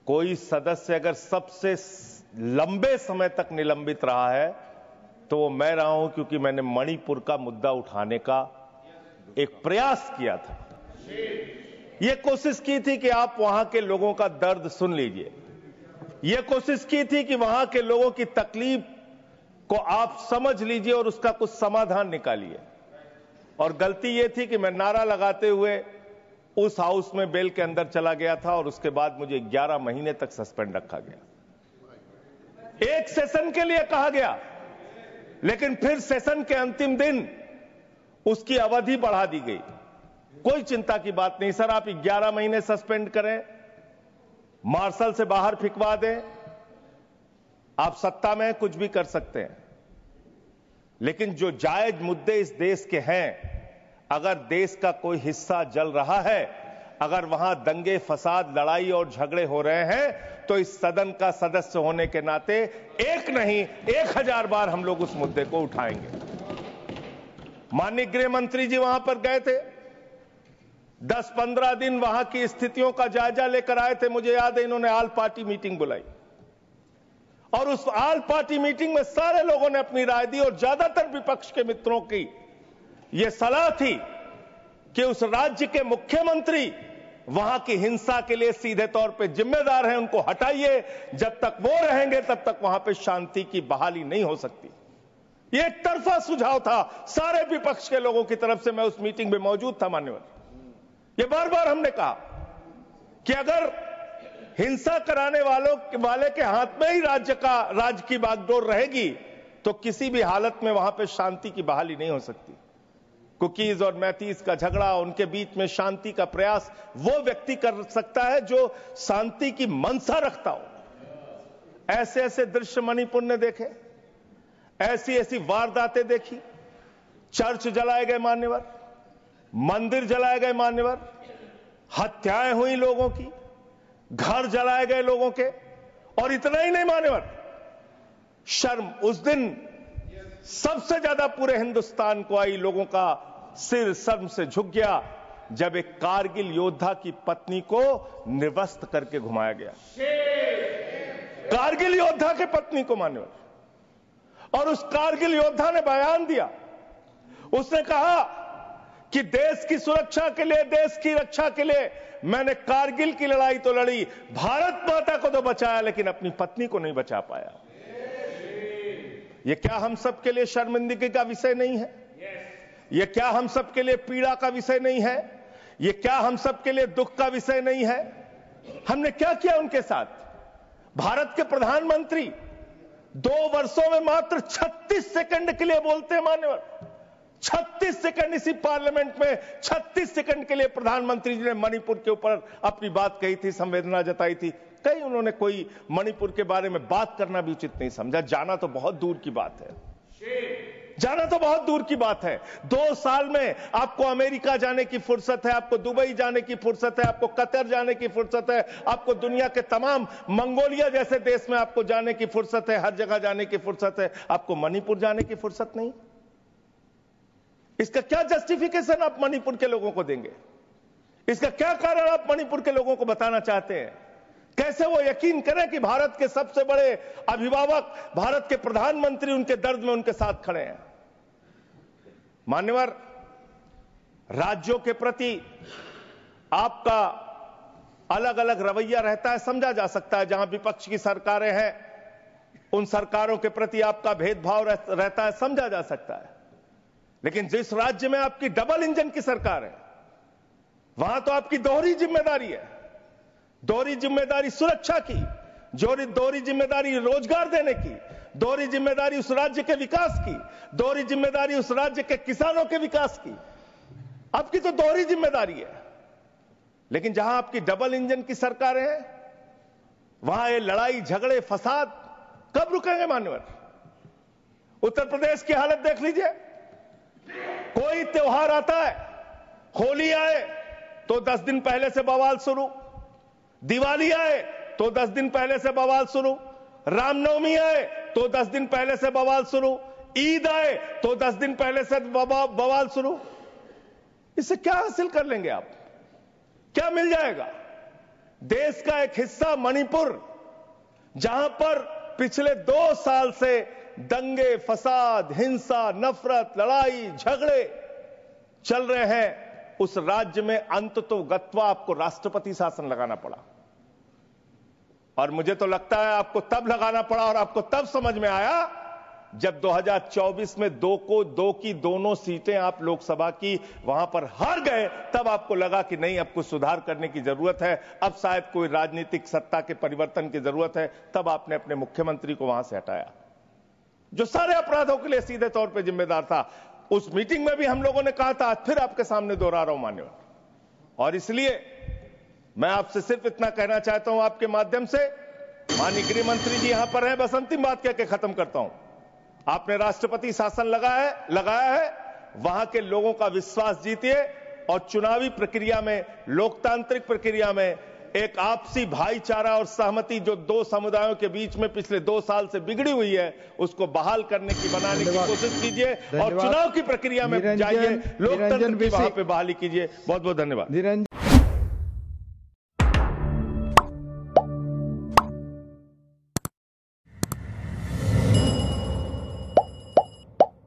कोई सदस्य अगर सबसे लंबे समय तक निलंबित रहा है तो वो मैं रहा हूं, क्योंकि मैंने मणिपुर का मुद्दा उठाने का एक प्रयास किया था। यह कोशिश की थी कि आप वहां के लोगों का दर्द सुन लीजिए। यह कोशिश की थी कि वहां के लोगों की तकलीफ को आप समझ लीजिए और उसका कुछ समाधान निकालिए। और गलती यह थी कि मैं नारा लगाते हुए उस हाउस में बेल के अंदर चला गया था और उसके बाद मुझे 11 महीने तक सस्पेंड रखा गया। एक सेशन के लिए कहा गया, लेकिन फिर सेशन के अंतिम दिन उसकी अवधि बढ़ा दी गई। कोई चिंता की बात नहीं सर, आप 11 महीने सस्पेंड करें, मार्शल से बाहर फिकवा दें, आप सत्ता में कुछ भी कर सकते हैं। लेकिन जो जायज मुद्दे इस देश के हैं, अगर देश का कोई हिस्सा जल रहा है, अगर वहां दंगे फसाद लड़ाई और झगड़े हो रहे हैं, तो इस सदन का सदस्य होने के नाते एक नहीं 1000 बार हम लोग उस मुद्दे को उठाएंगे। माननीय गृह मंत्री जी वहां पर गए थे, 10-15 दिन वहां की स्थितियों का जायजा लेकर आए थे। मुझे याद है इन्होंने ऑल पार्टी मीटिंग बुलाई और उस ऑल पार्टी मीटिंग में सारे लोगों ने अपनी राय दी और ज्यादातर विपक्ष के मित्रों की यह सलाह थी कि उस राज्य के मुख्यमंत्री वहां की हिंसा के लिए सीधे तौर पे जिम्मेदार हैं, उनको हटाइए। जब तक वो रहेंगे तब तक वहां पे शांति की बहाली नहीं हो सकती। यह एक तरफा सुझाव था सारे विपक्ष के लोगों की तरफ से। मैं उस मीटिंग में मौजूद था मान्यवर। ये बार बार हमने कहा कि अगर हिंसा कराने वाले के हाथ में ही राज्य की बागडोर रहेगी तो किसी भी हालत में वहां पे शांति की बहाली नहीं हो सकती। कुकीज और मैतीस का झगड़ा, उनके बीच में शांति का प्रयास वो व्यक्ति कर सकता है जो शांति की मंशा रखता हो। ऐसे ऐसे दृश्य मणिपुर ने देखे, ऐसी ऐसी वारदातें देखी। चर्च जलाए गए मान्यवर, मंदिर जलाए गए मान्यवर, हत्याएं हुई लोगों की, घर जलाए गए लोगों के। और इतना ही नहीं मान्यवर, शर्म उस दिन सबसे ज्यादा पूरे हिंदुस्तान को आई, लोगों का सिर शर्म से झुक गया जब एक कारगिल योद्धा की पत्नी को निर्वस्त्र करके घुमाया गया। कारगिल योद्धा के पत्नी को मान्यवर। और उस कारगिल योद्धा ने बयान दिया, उसने कहा कि देश की सुरक्षा के लिए, देश की रक्षा के लिए मैंने कारगिल की लड़ाई तो लड़ी, भारत माता को तो बचाया, लेकिन अपनी पत्नी को नहीं बचा पाया। यह क्या हम सबके लिए शर्मिंदगी का विषय नहीं है? यह क्या हम सबके लिए पीड़ा का विषय नहीं है? यह क्या हम सबके लिए दुख का विषय नहीं है? हमने क्या किया उनके साथ? भारत के प्रधानमंत्री 2 वर्षों में मात्र 36 सेकंड के लिए बोलते हैं मान्यवर। 36 सेकंड इसी पार्लियामेंट में 36 सेकंड के लिए प्रधानमंत्री जी ने मणिपुर के ऊपर अपनी बात कही थी, संवेदना जताई थी। कहीं उन्होंने कोई मणिपुर के बारे में बात करना भी उचित नहीं समझा। जाना तो बहुत दूर की बात है, जाना तो बहुत दूर की बात है। 2 साल में आपको अमेरिका जाने की फुर्सत है, आपको दुबई जाने की फुर्सत है, आपको कतर जाने की फुर्सत है, आपको दुनिया के तमाम मंगोलिया जैसे देश में आपको जाने की फुर्सत है, हर जगह जाने की फुर्सत है। आपको मणिपुर जाने की फुर्सत नहीं। इसका क्या जस्टिफिकेशन आप मणिपुर के लोगों को देंगे? इसका क्या कारण आप मणिपुर के लोगों को बताना चाहते हैं? कैसे वो यकीन करें कि भारत के सबसे बड़े अभिभावक, भारत के प्रधानमंत्री उनके दर्द में उनके साथ खड़े हैं? मान्यवर, राज्यों के प्रति आपका अलग अलग रवैया रहता है, समझा जा सकता है। जहां विपक्ष की सरकारें हैं उन सरकारों के प्रति आपका भेदभाव रहता है, समझा जा सकता है। लेकिन जिस राज्य में आपकी डबल इंजन की सरकार है, वहां तो आपकी दोहरी जिम्मेदारी है। दोहरी जिम्मेदारी सुरक्षा की, दोहरी जिम्मेदारी रोजगार देने की, दोहरी जिम्मेदारी उस राज्य के विकास की, दोहरी जिम्मेदारी उस राज्य के किसानों के विकास की। आपकी तो दोहरी जिम्मेदारी है। लेकिन जहां आपकी डबल इंजन की सरकारें हैं, वहां ये लड़ाई झगड़े फसाद कब रुकेंगे मान्यवर? उत्तर प्रदेश की हालत देख लीजिए। कोई त्योहार आता है, होली आए तो 10 दिन पहले से बवाल शुरू, दिवाली आए तो 10 दिन पहले से बवाल शुरू, रामनवमी आए तो 10 दिन पहले से बवाल शुरू, ईद आए तो 10 दिन पहले से बवाल शुरू। इससे क्या हासिल कर लेंगे आप? क्या मिल जाएगा? देश का एक हिस्सा मणिपुर, जहां पर पिछले 2 साल से दंगे, फसाद, हिंसा, नफरत, लड़ाई, झगड़े चल रहे हैं, उस राज्य में अंततोगत्वा आपको राष्ट्रपति शासन लगाना पड़ा। और मुझे तो लगता है आपको तब लगाना पड़ा और आपको तब समझ में आया जब 2024 में 2 की दोनों सीटें आप लोकसभा की वहां पर हार गए, तब आपको लगा कि नहीं, अब कुछ सुधार करने की जरूरत है, अब शायद कोई राजनीतिक सत्ता के परिवर्तन की जरूरत है। तब आपने अपने मुख्यमंत्री को वहां से हटाया, जो सारे अपराधों के लिए सीधे तौर पर जिम्मेदार था। उस मीटिंग में भी हम लोगों ने कहा था, आज फिर आपके सामने दोहरा रहा हूं मान्यवर, और इसलिए मैं आपसे सिर्फ इतना कहना चाहता हूं आपके माध्यम से, माननीय गृह मंत्री जी यहां पर हैं, बस अंतिम बात कह के खत्म करता हूं। आपने राष्ट्रपति शासन लगाया है, वहां के लोगों का विश्वास जीतिए और चुनावी प्रक्रिया में, लोकतांत्रिक प्रक्रिया में एक आपसी भाईचारा और सहमति जो 2 समुदायों के बीच में पिछले 2 साल से बिगड़ी हुई है, उसको बहाल करने की, बनाने की कोशिश कीजिए और चुनाव की प्रक्रिया में जाइए, लोकतंत्र की वहां पे बहाली कीजिए। बहुत बहुत धन्यवाद।